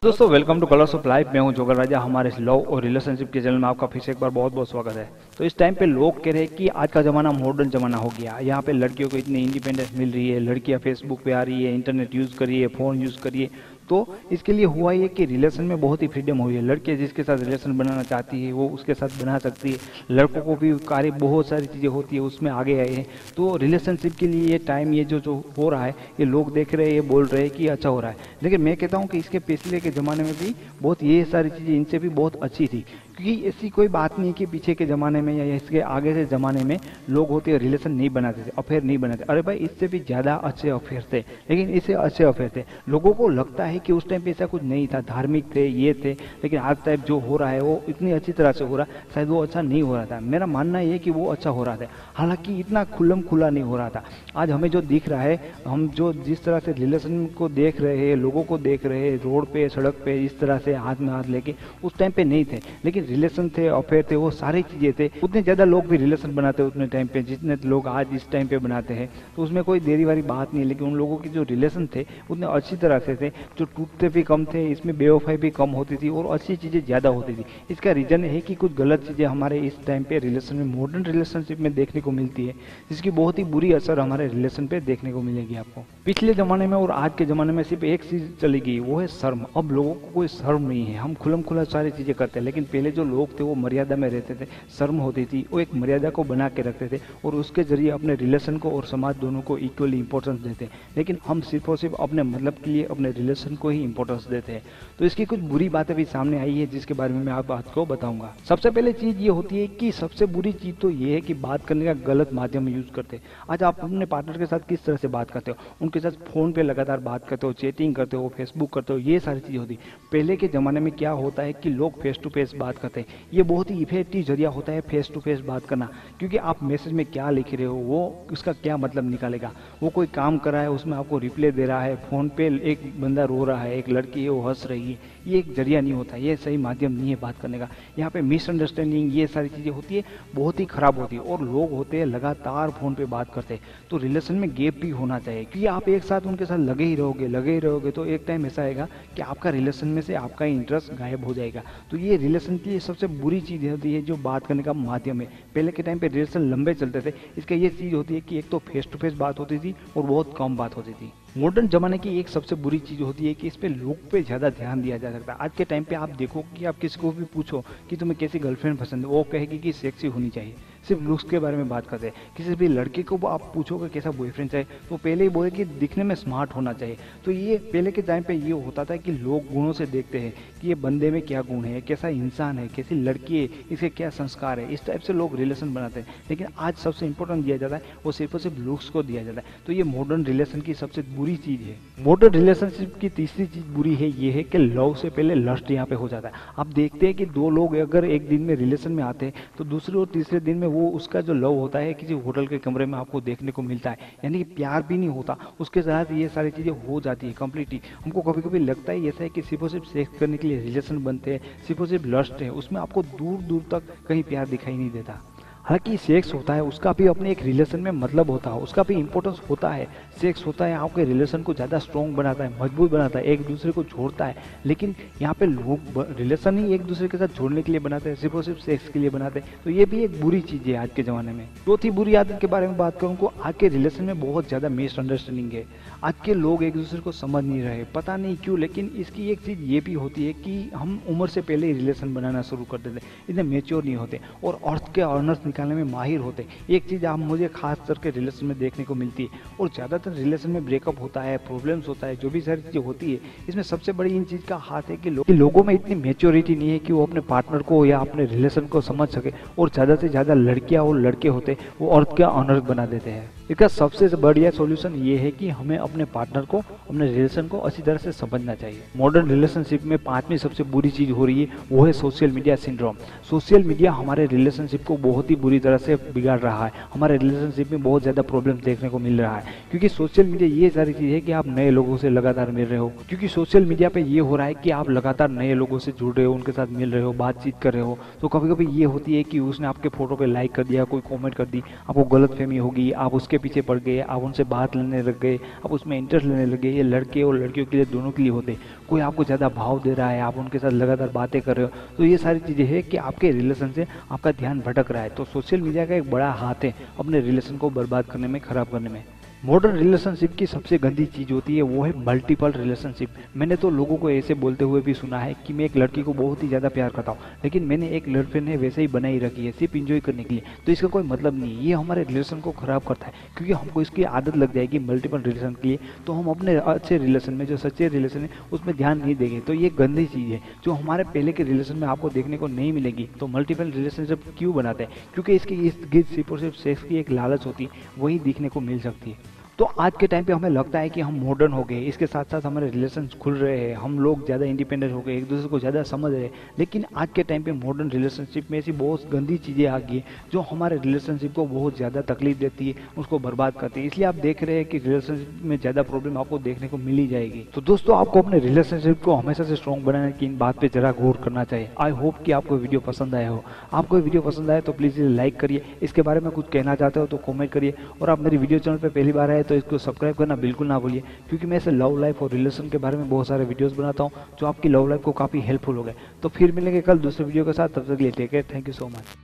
दोस्तों welcome two colours of life. मैं हूं जोगर राजा। हमारे इस लव और रिलेशनशिप के चैनल में आपका फिर से एक बार बहुत बहुत स्वागत है। तो इस टाइम पे लोग कह रहे हैं कि आज का ज़माना मॉडर्न ज़माना हो गया। यहाँ पे लड़कियों को इतनी इंडिपेंडेंस मिल रही है, लड़कियाँ फेसबुक पे आ रही है, इंटरनेट यूज़ करिए, फ़ोन यूज़ करिए। तो इसके लिए हुआ ये कि रिलेशन में बहुत ही फ्रीडम हुई है। लड़कियाँ जिसके साथ रिलेशन बनाना चाहती है वो उसके साथ बना सकती है। लड़कों को भी कार्य बहुत सारी चीज़ें होती है उसमें आगे आए हैं। तो रिलेशनशिप के लिए ये टाइम ये जो हो रहा है ये लोग देख रहे हैं, ये बोल रहे हैं कि अच्छा हो रहा है। लेकिन मैं कहता हूँ कि इसके पिछले के ज़माने में भी बहुत ये सारी चीज़ें इनसे भी बहुत अच्छी थी, क्योंकि ऐसी कोई बात नहीं कि पीछे के ज़माने में या इसके आगे से ज़माने में लोग होते हैं रिलेशन नहीं बनाते थे, अफेयर नहीं बनाते। अरे भाई इससे भी ज़्यादा अच्छे अफेयर थे, लेकिन इससे अच्छे अफेयर थे। लोगों को लगता है कि उस टाइम पे ऐसा कुछ नहीं था, धार्मिक थे, ये थे, लेकिन आज टाइप जो हो रहा है वो इतनी अच्छी तरह से हो रहा है। शायद वो अच्छा नहीं हो रहा था। मेरा मानना ये कि वो अच्छा हो रहा था, हालांकि इतना खुल्लम खुला नहीं हो रहा था। आज हमें जो दिख रहा है, हम जो जिस तरह से रिलेशन को देख रहे हैं, लोगों को देख रहे हैं रोड पे सड़क पे, इस तरह से हाथ में हाथ लेके, उस टाइम पे नहीं थे। लेकिन रिलेशन थे, अफेयर थे, वो सारी चीज़ें थे। उतने ज़्यादा लोग भी रिलेशन बनाते उतने टाइम पे जितने लोग आज इस टाइम पे बनाते हैं, तो उसमें कोई देरी वाली बात नहीं है। लेकिन उन लोगों के जो रिलेशन थे उतने अच्छी तरह से थे, जो टूटते भी कम थे, इसमें बेवफाई भी कम होती थी और अच्छी चीज़ें ज़्यादा होती थी। इसका रीज़न है कि कुछ गलत चीज़ें हमारे इस टाइम पे रिलेशन में, मॉडर्न रिलेशनशिप में देखने को मिलती है, जिसकी बहुत ही बुरी असर हमारे रिलेशन पे देखने को मिलेगी आपको। पिछले ज़माने में और आज के ज़माने में सिर्फ एक चीज़ चली गई, वो है शर्म। अब लोगों को कोई शर्म नहीं है, हम खुलम खुला सारी चीज़ें करते हैं। लेकिन पहले जो लोग थे वो मर्यादा में रहते थे, शर्म होती थी, वो एक मर्यादा को बना के रखते थे और उसके जरिए अपने रिलेशन को और समाज दोनों को इक्वली इंपॉर्टेंस देते हैं। लेकिन हम सिर्फ और सिर्फ अपने मतलब के लिए अपने रिलेशन को ही इंपॉर्टेंस देते हैं। तो इसकी कुछ बुरी बातें भी सामने आई है, जिसके बारे में मैं आपको बताऊंगा। सबसे पहले चीज़ ये होती है कि सबसे बुरी चीज़ तो ये है कि बात करने का गलत माध्यम यूज करते हैं। आज आप अपने पार्टनर के साथ किस तरह से बात करते हो, उनके साथ फ़ोन पे लगातार बात करते हो, चैटिंग करते हो, फेसबुक करते हो, ये सारी चीज़ें होती। पहले के ज़माने में क्या होता है कि लोग फेस टू फेस बात करते हैं। ये बहुत ही इफेक्टिव जरिया होता है फेस टू फेस बात करना, क्योंकि आप मैसेज में क्या लिख रहे हो वो उसका क्या मतलब निकालेगा। वो कोई काम कर रहा है उसमें आपको रिप्लाई दे रहा है, फ़ोन पे एक बंदा रो रहा है, एक लड़की है वो हंस रही है, ये एक जरिया नहीं होता, ये सही माध्यम नहीं है बात करने का। यहाँ पे मिसअंडरस्टैंडिंग ये सारी चीज़ें होती है, बहुत ही ख़राब होती है। और लोग होते हैं लगातार फ़ोन पे बात करते हैं, तो रिलेशन में गैप भी होना चाहिए, क्योंकि आप एक साथ उनके साथ लगे ही रहोगे तो एक टाइम ऐसा आएगा कि आपका रिलेशन में से आपका इंटरेस्ट गायब हो जाएगा। तो ये रिलेशन की सबसे बुरी चीज़ होती है जो बात करने का माध्यम है। पहले के टाइम पे रिलेशन लंबे चलते थे, इसका ये चीज़ होती है कि एक तो फेस टू फेस बात होती थी और बहुत कम बात होती थी। मॉडर्न ज़माने की एक सबसे बुरी चीज़ होती है कि इस पे लोग पे ज़्यादा ध्यान दिया जा सकता है। आज के टाइम पे आप देखो कि आप किसी को भी पूछो कि तुम्हें कैसी गर्लफ्रेंड पसंद है, वो कहेगी कि सेक्सी होनी चाहिए, सिर्फ लुक्स के बारे में बात करते हैं। किसी भी लड़के को आप पूछोगे कैसा बॉयफ्रेंड चाहिए, तो पहले ही बोले कि दिखने में स्मार्ट होना चाहिए। तो ये पहले के टाइम पे ये होता था कि लोग गुणों से देखते हैं कि ये बंदे में क्या गुण है, कैसा इंसान है, कैसी लड़की है, इसके क्या संस्कार है, इस टाइप से लोग रिलेशन बनाते हैं। लेकिन आज सबसे इंपॉर्टेंट दिया जाता है वो सिर्फ और सिर्फ लुक्स को दिया जाता है। तो ये मॉडर्न रिलेशन की सबसे बुरी चीज़ है। मॉडर्न रिलेशनशिप की तीसरी चीज़ बुरी है ये है कि लव से पहले लस्ट यहाँ पे हो जाता है। आप देखते हैं कि दो लोग अगर एक दिन में रिलेशन में आते हैं तो दूसरे और तीसरे दिन में वो उसका जो लव होता है किसी होटल के कमरे में आपको देखने को मिलता है, यानी कि प्यार भी नहीं होता, उसके साथ ये सारी चीज़ें हो जाती है कंप्लीटली। हमको कभी कभी लगता है ऐसा है कि सिर्फ और सिर्फ सेक्स करने के लिए रिलेशन बनते हैं, सिर्फ और सिर्फ लस्ट है, उसमें आपको दूर दूर तक कहीं प्यार दिखाई नहीं देता। हालांकि सेक्स होता है उसका भी अपने एक रिलेशन में मतलब होता है, उसका भी इंपॉर्टेंस होता है। सेक्स होता है आपके रिलेशन को ज़्यादा स्ट्रॉन्ग बनाता है, मजबूत बनाता है, एक दूसरे को जोड़ता है। लेकिन यहाँ पे लोग रिलेशन ही एक दूसरे के साथ जोड़ने के लिए बनाते हैं, सिर्फ और सिर्फ सेक्स के लिए बनाते हैं। तो ये भी एक बुरी चीज़ है आज के ज़माने में। चौथी बुरी आदत के बारे में बात करूँ तो आज के रिलेशन में बहुत ज़्यादा मिसअंडरस्टैंडिंग है। आज के लोग एक दूसरे को समझ नहीं रहे, पता नहीं क्यों। लेकिन इसकी एक चीज़ ये भी होती है कि हम उम्र से पहले ही रिलेशन बनाना शुरू कर देते हैं, इतने मेच्योर नहीं होते और अर्थ के अर्नर्स निकालने में माहिर होते। एक चीज़ आप मुझे खास करके रिलेशन में देखने को मिलती है, और ज़्यादातर रिलेशन में ब्रेकअप होता है, प्रॉब्लम्स होता है, जो भी सारी चीज़ें होती है, इसमें सबसे बड़ी इन चीज़ का हाथ है कि लोगों में इतनी मेच्योरिटी नहीं है कि वो अपने पार्टनर को या अपने रिलेशन को समझ सके। और ज़्यादा से ज़्यादा लड़कियाँ और लड़के होते वो अर्थ के ऑनर बना देते हैं। इसका सबसे बढ़िया सॉल्यूशन ये है कि हमें अपने पार्टनर को, अपने रिलेशन को अच्छी तरह से समझना चाहिए। मॉडर्न रिलेशनशिप में पांचवी सबसे बुरी चीज हो रही है वो है social media syndrome. Social media हमारे रिलेशनशिप को बहुत ही बुरी तरह से बिगाड़ रहा है, हमारे रिलेशनशिप में बहुत ज्यादा प्रॉब्लम देखने को मिल रहा है, क्योंकि सोशल मीडिया ये सारी चीज है कि आप नए लोगों से लगातार मिल रहे हो, क्योंकि सोशल मीडिया पे ये हो रहा है कि आप लगातार नए लोगों से जुड़ रहे हो, उनके साथ मिल रहे हो, बातचीत कर रहे हो। तो कभी कभी ये होती है कि उसने आपके फोटो पे लाइक कर दिया, कोई कॉमेंट कर दी, आपको गलतफहमी होगी, आप उसके पीछे पड़ गए, आप उनसे बात लेने लग गए, आप उसमें इंटरेस्ट लेने लगे। ये लड़के और लड़कियों के लिए, दोनों के लिए होते। कोई आपको ज़्यादा भाव दे रहा है, आप उनके साथ लगातार बातें कर रहे हो, तो ये सारी चीज़ें हैं कि आपके रिलेशन से आपका ध्यान भटक रहा है। तो सोशल मीडिया का एक बड़ा हाथ है अपने रिलेशन को बर्बाद करने में, खराब करने में। मॉडर्न रिलेशनशिप की सबसे गंदी चीज होती है वो है मल्टीपल रिलेशनशिप। मैंने तो लोगों को ऐसे बोलते हुए भी सुना है कि मैं एक लड़की को बहुत ही ज़्यादा प्यार करता हूँ, लेकिन मैंने एक गर्लफ्रेंड है वैसे ही बनाई रखी है सिर्फ इंजॉय करने के लिए। तो इसका कोई मतलब नहीं, ये हमारे रिलेशन को खराब करता है, क्योंकि हमको इसकी आदत लग जाएगी मल्टीपल रिलेशन के लिए, तो हम अपने अच्छे रिलेशन में, जो सच्चे रिलेशन है, उसमें ध्यान नहीं देंगे। तो ये गंदी चीज़ है जो हमारे पहले के रिलेशन में आपको देखने को नहीं मिलेगी। तो मल्टीपल रिलेशनशिप क्यों बनाते हैं? क्योंकि इसकी इर्द गिर्द सिर्फ और सिर्फ सेक्स की एक लालच होती है, वही दिखने को मिल सकती है। तो आज के टाइम पे हमें लगता है कि हम मॉडर्न हो गए, इसके साथ साथ हमारे रिलेशन खुल रहे हैं, हम लोग ज़्यादा इंडिपेंडेंट हो गए, एक दूसरे को ज़्यादा समझ रहे हैं। लेकिन आज के टाइम पे मॉडर्न रिलेशनशिप में ऐसी बहुत गंदी चीज़ें आ गई हैं जो हमारे रिलेशनशिप को बहुत ज़्यादा तकलीफ देती है, उसको बर्बाद करती है। इसलिए आप देख रहे हैं कि रिलेशनशिप में ज़्यादा प्रॉब्लम आपको देखने को मिल ही जाएगी। तो दोस्तों, आपको अपने रिलेशनशिप को हमेशा से स्ट्रॉन्ग बनाने की इन बात पर जरा गौर करना चाहिए। आई होप कि आपको वीडियो पसंद आया हो। आपको वीडियो पसंद आए तो प्लीज़ इसे लाइक करिए, इसके बारे में कुछ कहना चाहते हो तो कॉमेंट करिए, और आप मेरी वीडियो चैनल पर पहली बार आए तो इसको सब्सक्राइब करना बिल्कुल ना भूलिए, क्योंकि मैं ऐसे लव लाइफ और रिलेशन के बारे में बहुत सारे वीडियोस बनाता हूं जो आपकी लव लाइफ को काफ़ी हेल्पफुल हो गए। तो फिर मिलेंगे कल दूसरे वीडियो के साथ, तब तक के लिए take care, thank you so much.